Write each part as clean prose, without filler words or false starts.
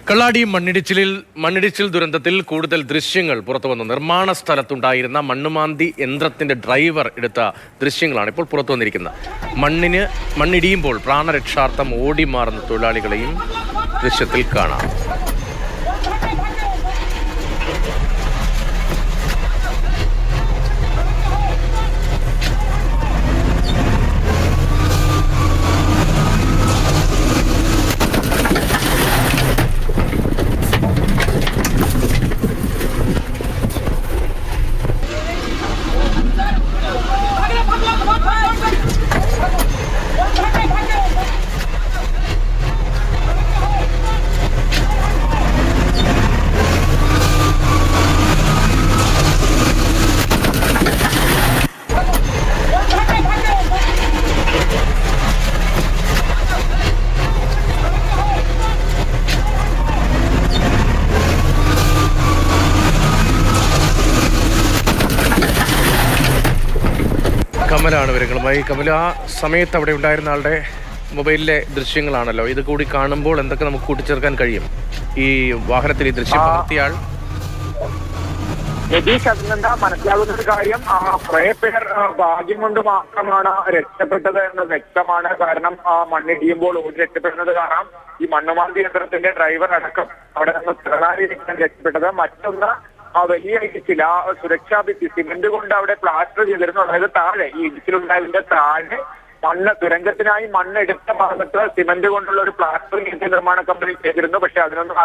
കള്ളാടി മണ്ണിടിച്ചിൽ ദുരന്തത്തിൽ കൂടുതൽ ദൃശ്യങ്ങൾ പുറത്തുവന്നു. നിർമ്മാണ സ്ഥലത്തുണ്ടായിരുന്ന മണ്ണുമാന്തി യന്ത്രത്തിന്റെ ഡ്രൈവർ എടുത്ത ദൃശ്യങ്ങളാണ് ഇപ്പോൾ പുറത്തു വന്നിരിക്കുന്നത്. മണ്ണിടിയുമ്പോൾ പ്രാണരക്ഷാർത്ഥം ഓടി മാറുന്ന തൊഴിലാളികളെയും ദൃശ്യത്തിൽ കാണാം. കമലാണ് വിവരങ്ങളുമായി. കമൽ, ആ സമയത്ത് അവിടെ ഉണ്ടായിരുന്ന ആളുടെ മൊബൈലിലെ ദൃശ്യങ്ങളാണല്ലോ. ഇത് കൂടി കാണുമ്പോൾ എന്തൊക്കെ നമുക്ക് കൂട്ടിച്ചേർക്കാൻ കഴിയും? ഈ വാഹനത്തിൽ ഈ ദൃശ്യം പകർത്തിയാൾ അതിനെന്താ മനസ്സിലാകുന്ന ഒരു കാര്യം, കുറേ പേർ ഭാഗ്യം കൊണ്ട് മാത്രമാണ് രക്ഷപ്പെട്ടത് എന്ന് വ്യക്തമാണ്. കാരണം മണ്ണിടിയുമ്പോൾ ഓടി രക്ഷപ്പെടുന്നത് കാണാം. ഈ മണ്ണുമാന്തി യന്ത്രത്തിന്റെ ഡ്രൈവർ അടക്കം അവിടെ നിന്ന് തിരനാരിയിരിക്കാൻ രക്ഷപ്പെട്ടത്. മറ്റൊന്ന് വലിയ ചില സുരക്ഷാ ഭിത്തി സിമന്റ് കൊണ്ട് അവിടെ പ്ലാസ്റ്റർ ചെയ്തിരുന്നു. അതായത് താഴെ ഈ ഇടിച്ചിലുണ്ടായതിന്റെ താഴെ തുരങ്കത്തിനായി മണ്ണെടുത്ത ഭാഗത്ത് സിമന്റ് കൊണ്ടുള്ള ഒരു പ്ലാസ്റ്റർ നിർമ്മാണ കമ്പനി ചെയ്തിരുന്നു. പക്ഷെ അതിനൊന്നും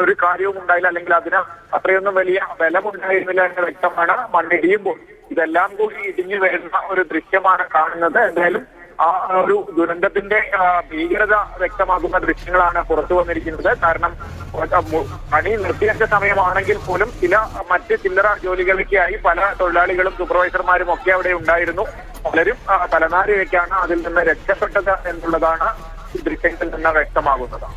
ഒരു കാര്യവും ഉണ്ടായില്ല, അല്ലെങ്കിൽ അതിന് അത്രയൊന്നും വലിയ ബലമുണ്ടായിരുന്നില്ല എന്ന് വ്യക്തമാണ്. മണ്ണിടിയുമ്പോൾ ഇതെല്ലാം കൂടി ഇടിഞ്ഞു വരുന്ന ഒരു ദൃശ്യമാണ് കാണുന്നത്. എന്തായാലും ആ ഒരു ദുരന്തത്തിന്റെ ഭീകരത വ്യക്തമാക്കുന്ന ദൃശ്യങ്ങളാണ് പുറത്തു വന്നിരിക്കുന്നത്. കാരണം പണി നിർത്തിവെച്ച സമയമാണെങ്കിൽ പോലും മറ്റ് ചില്ലറ ജോലികൾക്കായി പല തൊഴിലാളികളും സൂപ്പർവൈസർമാരും ഒക്കെ അവിടെ ഉണ്ടായിരുന്നു. പലരും തലനാരിഴയ്ക്കാണ് അതിൽ നിന്ന് രക്ഷപ്പെട്ടത് എന്നുള്ളതാണ് ഈ ദൃശ്യത്തിൽ നിന്ന് വ്യക്തമാകുന്നത്.